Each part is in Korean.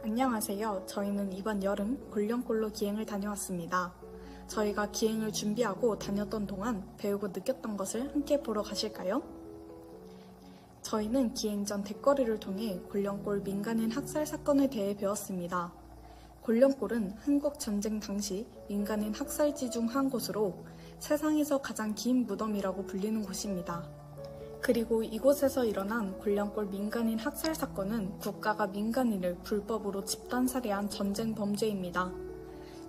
안녕하세요. 저희는 이번 여름 골령골로 기행을 다녀왔습니다. 저희가 기행을 준비하고 다녔던 동안 배우고 느꼈던 것을 함께 보러 가실까요? 저희는 기행 전 댓거리를 통해 골령골 민간인 학살 사건에 대해 배웠습니다. 골령골은 한국 전쟁 당시 민간인 학살지 중 한 곳으로 세상에서 가장 긴 무덤이라고 불리는 곳입니다. 그리고 이곳에서 일어난 골령골 민간인 학살 사건은 국가가 민간인을 불법으로 집단 살해한 전쟁 범죄입니다.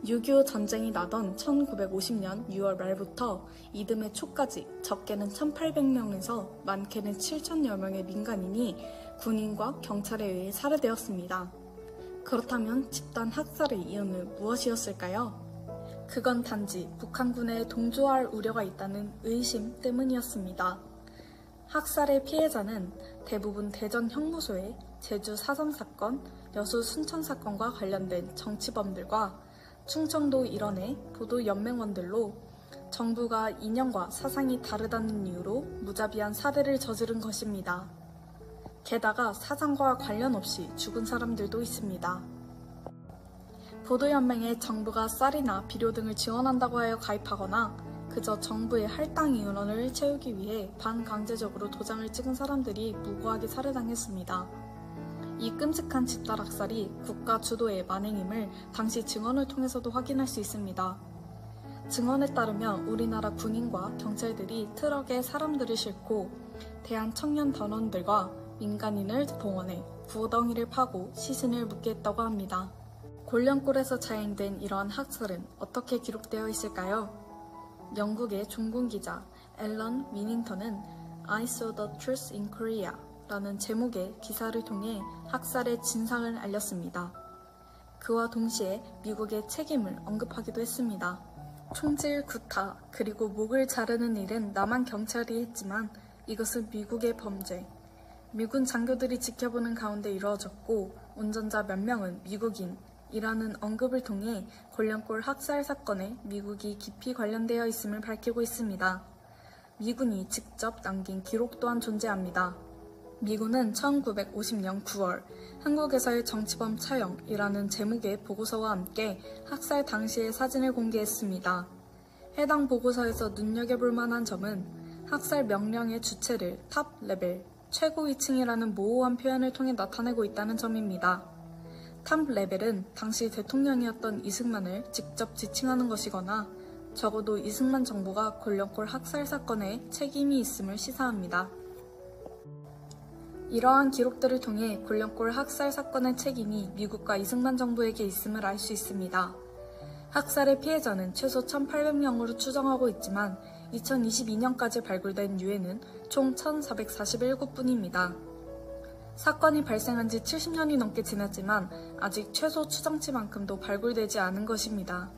6.25 전쟁이 나던 1950년 6월 말부터 이듬해 초까지 적게는 1,800명에서 많게는 7,000여 명의 민간인이 군인과 경찰에 의해 살해되었습니다. 그렇다면 집단 학살의 이유는 무엇이었을까요? 그건 단지 북한군에 동조할 우려가 있다는 의심 때문이었습니다. 학살의 피해자는 대부분 대전 형무소의 제주 4.3 사건, 여수 순천 사건과 관련된 정치범들과 충청도 일원의 보도연맹원들로 정부가 이념과 사상이 다르다는 이유로 무자비한 살해를 저지른 것입니다. 게다가 사상과 관련 없이 죽은 사람들도 있습니다. 보도연맹에 정부가 쌀이나 비료 등을 지원한다고 하여 가입하거나 그저 정부의 할당 인원을 채우기 위해 반강제적으로 도장을 찍은 사람들이 무고하게 살해당했습니다. 이 끔찍한 집단 학살이 국가 주도의 만행임을 당시 증언을 통해서도 확인할 수 있습니다. 증언에 따르면 우리나라 군인과 경찰들이 트럭에 사람들을 싣고 대한청년단원들과 민간인을 동원해 구덩이를 파고 시신을 묻게 했다고 합니다. 골령골에서 자행된 이러한 학살은 어떻게 기록되어 있을까요? 영국의 종군기자 앨런 위닝턴은 I saw the truth in Korea 라는 제목의 기사를 통해 학살의 진상을 알렸습니다. 그와 동시에 미국의 책임을 언급하기도 했습니다. 총질, 구타, 그리고 목을 자르는 일은 남한 경찰이 했지만 이것은 미국의 범죄. 미군 장교들이 지켜보는 가운데 이루어졌고 운전자 몇 명은 미국인. 이라는 언급을 통해 골령골 학살 사건에 미국이 깊이 관련되어 있음을 밝히고 있습니다. 미군이 직접 남긴 기록 또한 존재합니다. 미군은 1950년 9월 한국에서의 정치범 처형이라는 제목의 보고서와 함께 학살 당시의 사진을 공개했습니다. 해당 보고서에서 눈여겨볼 만한 점은 학살 명령의 주체를 탑 레벨, 최고 위층이라는 모호한 표현을 통해 나타내고 있다는 점입니다. 탑 레벨은 당시 대통령이었던 이승만을 직접 지칭하는 것이거나 적어도 이승만 정부가 골령골 학살 사건에 책임이 있음을 시사합니다. 이러한 기록들을 통해 골령골 학살 사건의 책임이 미국과 이승만 정부에게 있음을 알 수 있습니다. 학살의 피해자는 최소 1,800명으로 추정하고 있지만 2022년까지 발굴된 유해는 총 1,441구뿐입니다. 사건이 발생한 지 70년이 넘게 지났지만 아직 최소 추정치만큼도 발굴되지 않은 것입니다.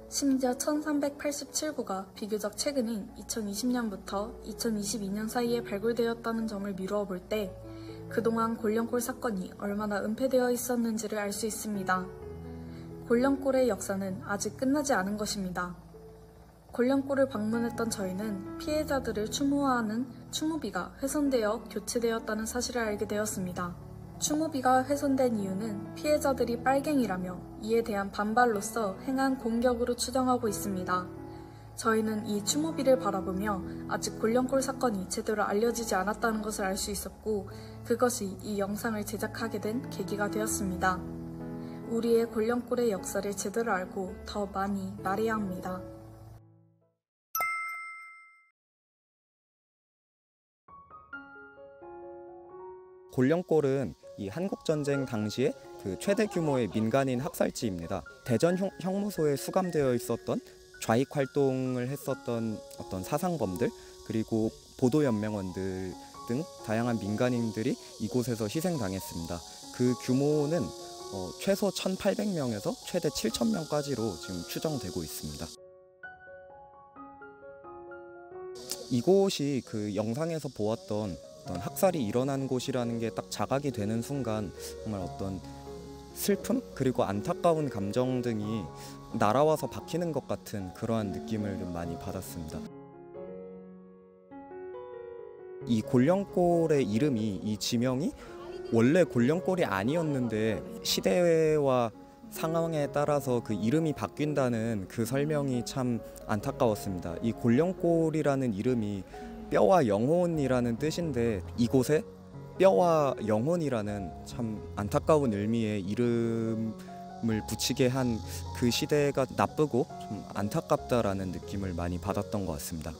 심지어 1387구가 비교적 최근인 2020년부터 2022년 사이에 발굴되었다는 점을 미루어 볼 때 그동안 골령골 사건이 얼마나 은폐되어 있었는지를 알 수 있습니다. 골령골의 역사는 아직 끝나지 않은 것입니다. 골령골을 방문했던 저희는 피해자들을 추모하는 추모비가 훼손되어 교체되었다는 사실을 알게 되었습니다. 추모비가 훼손된 이유는 피해자들이 빨갱이라며 이에 대한 반발로서 행한 공격으로 추정하고 있습니다. 저희는 이 추모비를 바라보며 아직 골령골 사건이 제대로 알려지지 않았다는 것을 알 수 있었고 그것이 이 영상을 제작하게 된 계기가 되었습니다. 우리의 골령골의 역사를 제대로 알고 더 많이 말해야 합니다. 골령골은 이 한국전쟁 당시에 그 최대 규모의 민간인 학살지입니다. 대전 형무소에 수감되어 있었던 좌익 활동을 했었던 어떤 사상범들 그리고 보도연맹원들 등 다양한 민간인들이 이곳에서 희생당했습니다. 그 규모는 최소 1,800명에서 최대 7,000명까지로 지금 추정되고 있습니다. 이곳이 그 영상에서 보았던 어떤 학살이 일어난 곳이라는 게 딱 자각이 되는 순간 정말 어떤 슬픔 그리고 안타까운 감정 등이 날아와서 박히는 것 같은 그러한 느낌을 좀 많이 받았습니다. 이 골령골의 이름이, 이 지명이 원래 골령골이 아니었는데 시대와 상황에 따라서 그 이름이 바뀐다는 그 설명이 참 안타까웠습니다. 이 골령골이라는 이름이 뼈와 영혼이라는 뜻인데 이곳에 뼈와 영혼이라는 참 안타까운 의미의 이름을 붙이게 한 그 시대가 나쁘고 좀 안타깝다라는 느낌을 많이 받았던 것 같습니다.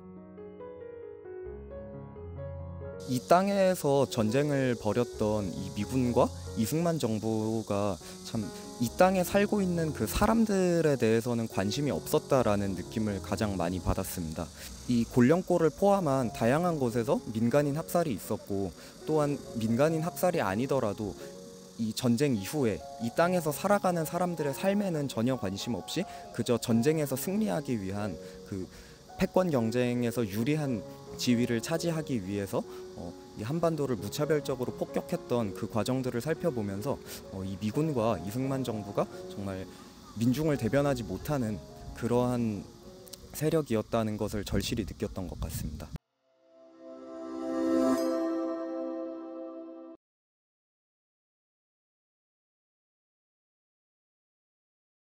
이 땅에서 전쟁을 벌였던 이 미군과 이승만 정부가 참 이 땅에 살고 있는 그 사람들에 대해서는 관심이 없었다라는 느낌을 가장 많이 받았습니다. 이 골령골을 포함한 다양한 곳에서 민간인 학살이 있었고 또한 민간인 학살이 아니더라도 이 전쟁 이후에 이 땅에서 살아가는 사람들의 삶에는 전혀 관심 없이 그저 전쟁에서 승리하기 위한 그 패권 경쟁에서 유리한 지위를 차지하기 위해서 이 한반도를 무차별적으로 폭격했던 그 과정들을 살펴보면서 이 미군과 이승만 정부가 정말 민중을 대변하지 못하는 그러한 세력이었다는 것을 절실히 느꼈던 것 같습니다.